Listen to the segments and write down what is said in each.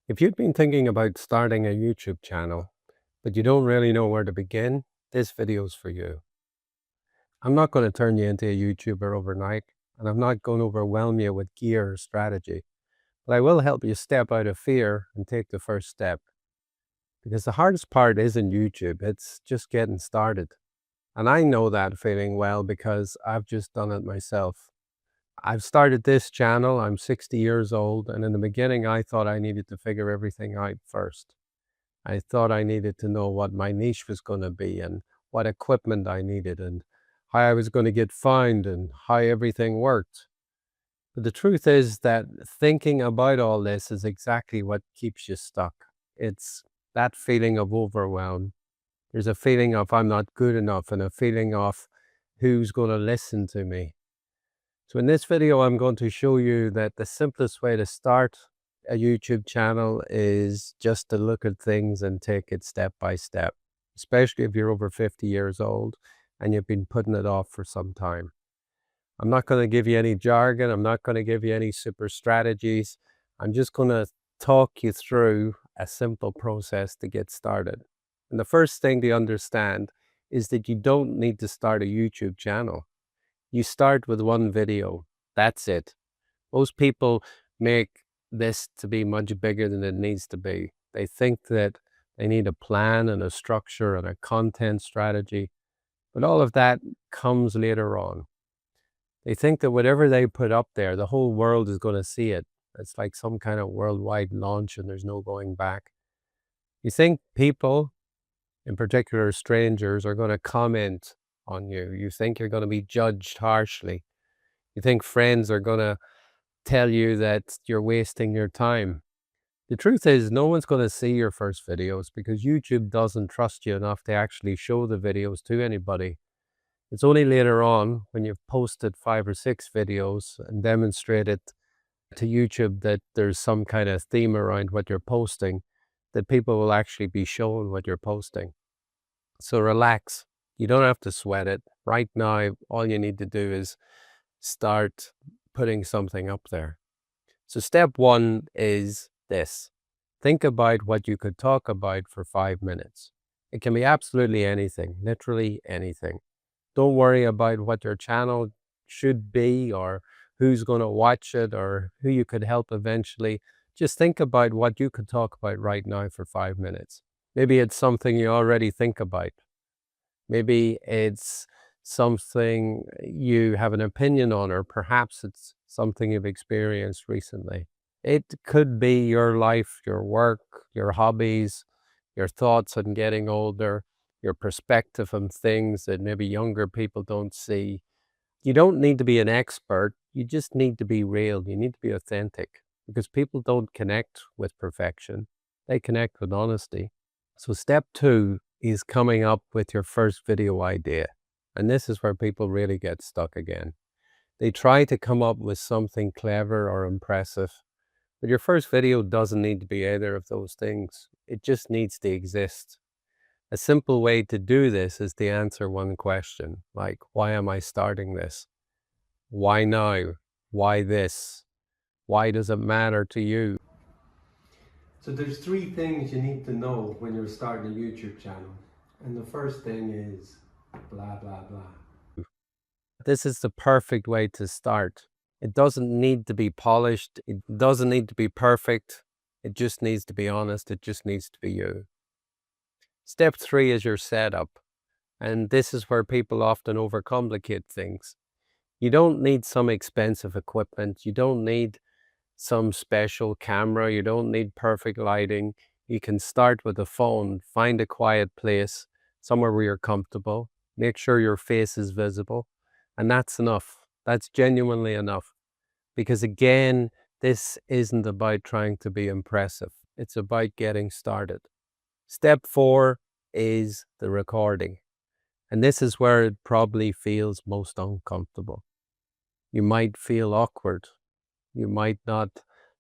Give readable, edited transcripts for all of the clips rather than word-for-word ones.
If you've been thinking about starting a YouTube channel, but you don't really know where to begin, this video is for you. I'm not going to turn you into a YouTuber overnight, and I'm not going to overwhelm you with gear or strategy, but I will help you step out of fear and take the first step. Because the hardest part isn't YouTube, it's just getting started. And I know that feeling well because I've just done it myself. I've started this channel, I'm 60 years old, and in the beginning I thought I needed to figure everything out first. I thought I needed to know what my niche was going to be and what equipment I needed and how I was going to get found and how everything worked. But the truth is that thinking about all this is exactly what keeps you stuck. It's that feeling of overwhelm. There's a feeling of I'm not good enough and a feeling of who's going to listen to me. So in this video, I'm going to show you that the simplest way to start a YouTube channel is just to look at things and take it step by step, especially if you're over 50 years old and you've been putting it off for some time. I'm not going to give you any jargon. I'm not going to give you any super strategies. I'm just going to talk you through a simple process to get started. And the first thing to understand is that you don't need to start a YouTube channel. You start with one video. That's it. Most people make this to be much bigger than it needs to be. They think that they need a plan and a structure and a content strategy, but all of that comes later on. They think that whatever they put up there, the whole world is going to see it. It's like some kind of worldwide launch and there's no going back. You think people, in particular strangers, are going to comment on you. You think you're going to be judged harshly. You think friends are going to tell you that you're wasting your time. The truth is, no one's going to see your first videos because YouTube doesn't trust you enough to actually show the videos to anybody. It's only later on, when you've posted 5 or 6 videos and demonstrated to YouTube that there's some kind of theme around what you're posting, that people will actually be shown what you're posting. So relax. You don't have to sweat it. Right now, all you need to do is start putting something up there. So step one is this. Think about what you could talk about for 5 minutes. It can be absolutely anything, literally anything. Don't worry about what your channel should be or who's going to watch it or who you could help eventually. Just think about what you could talk about right now for 5 minutes. Maybe it's something you already think about. Maybe it's something you have an opinion on, or perhaps it's something you've experienced recently. It could be your life, your work, your hobbies, your thoughts on getting older, your perspective on things that maybe younger people don't see. You don't need to be an expert. You just need to be real. You need to be authentic because people don't connect with perfection. They connect with honesty. So step two is coming up with your first video idea. And this is where people really get stuck again. They try to come up with something clever or impressive, but your first video doesn't need to be either of those things. It just needs to exist. A simple way to do this is to answer one question, like, why am I starting this? Why now? Why this? Why does it matter to you? So there's 3 things you need to know when you're starting a YouTube channel. And the first thing is blah, blah, blah. This is the perfect way to start. It doesn't need to be polished. It doesn't need to be perfect. It just needs to be honest. It just needs to be you. Step 3 is your setup. And this is where people often overcomplicate things. You don't need some expensive equipment. You don't need some special camera. You don't need perfect lighting. You can start with a phone, find a quiet place, somewhere where you're comfortable. Make sure your face is visible. And that's enough. That's genuinely enough. Because again, this isn't about trying to be impressive. It's about getting started. Step 4 is the recording. And this is where it probably feels most uncomfortable. You might feel awkward. You might not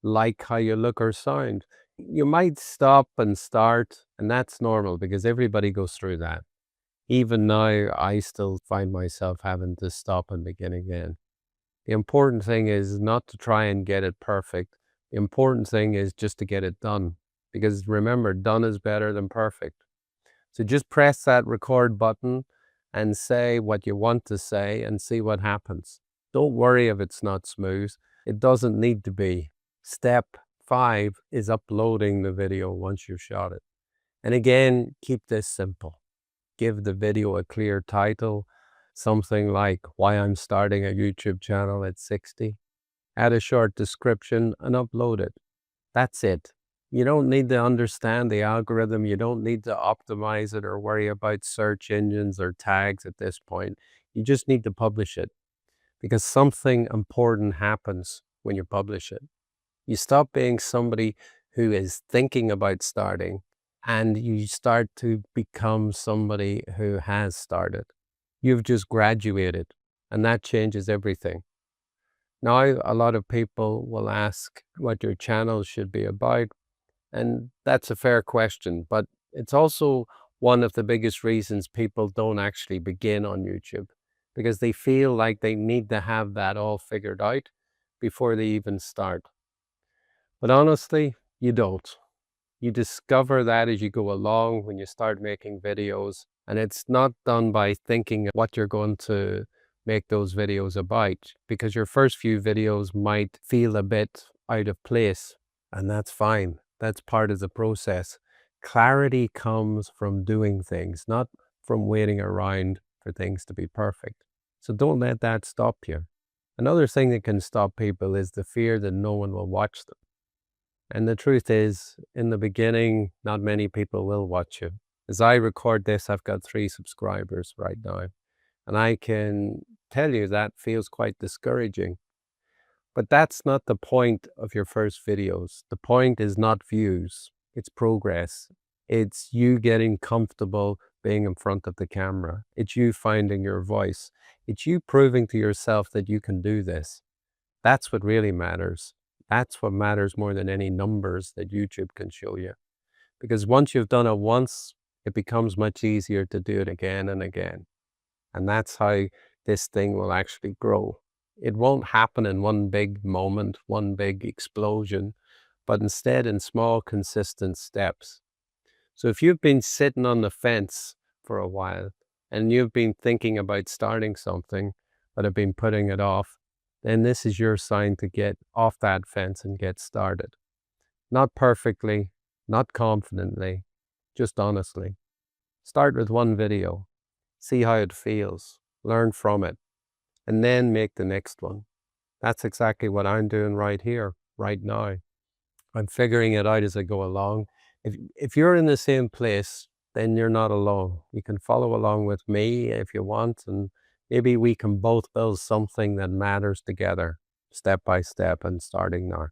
like how you look or sound. You might stop and start, and that's normal because everybody goes through that. Even now, I still find myself having to stop and begin again. The important thing is not to try and get it perfect, The important thing is just to get it done, because remember, done is better than perfect. So just press that record button and say what you want to say and see what happens. Don't worry if it's not smooth. It doesn't need to be. Step 5 is uploading the video once you've shot it. And again, keep this simple. Give the video a clear title, something like "Why I'm Starting a YouTube Channel at 60." Add a short description and upload it. That's it. You don't need to understand the algorithm. You don't need to optimize it or worry about search engines or tags at this point. You just need to publish it, because something important happens when you publish it. You stop being somebody who is thinking about starting, and you start to become somebody who has started. You've just graduated, and that changes everything. Now, a lot of people will ask what your channel should be about, and that's a fair question, but it's also one of the biggest reasons people don't actually begin on YouTube, because they feel like they need to have that all figured out before they even start. But honestly, you don't. You discover that as you go along when you start making videos, and it's not done by thinking what you're going to make those videos about, because your first few videos might feel a bit out of place, and that's fine. That's part of the process. Clarity comes from doing things, not from waiting around for things to be perfect. So don't let that stop you. Another thing that can stop people is the fear that no one will watch them. And the truth is, in the beginning, not many people will watch you. As I record this, I've got 3 subscribers right now, and I can tell you that feels quite discouraging. But that's not the point of your first videos. The point is not views, it's progress. It's you getting comfortable being in front of the camera. It's you finding your voice. It's you proving to yourself that you can do this. That's what really matters. That's what matters more than any numbers that YouTube can show you. Because once you've done it once, it becomes much easier to do it again and again. And that's how this thing will actually grow. It won't happen in one big moment, one big explosion, but instead in small, consistent steps. So if you've been sitting on the fence for a while and you've been thinking about starting something, but have been putting it off, then this is your sign to get off that fence and get started. Not perfectly, not confidently, just honestly. Start with one video, see how it feels, learn from it, and then make the next one. That's exactly what I'm doing right here, right now. I'm figuring it out as I go along. If you're in the same place, then you're not alone. You can follow along with me if you want, and maybe we can both build something that matters together, step by step, and starting now.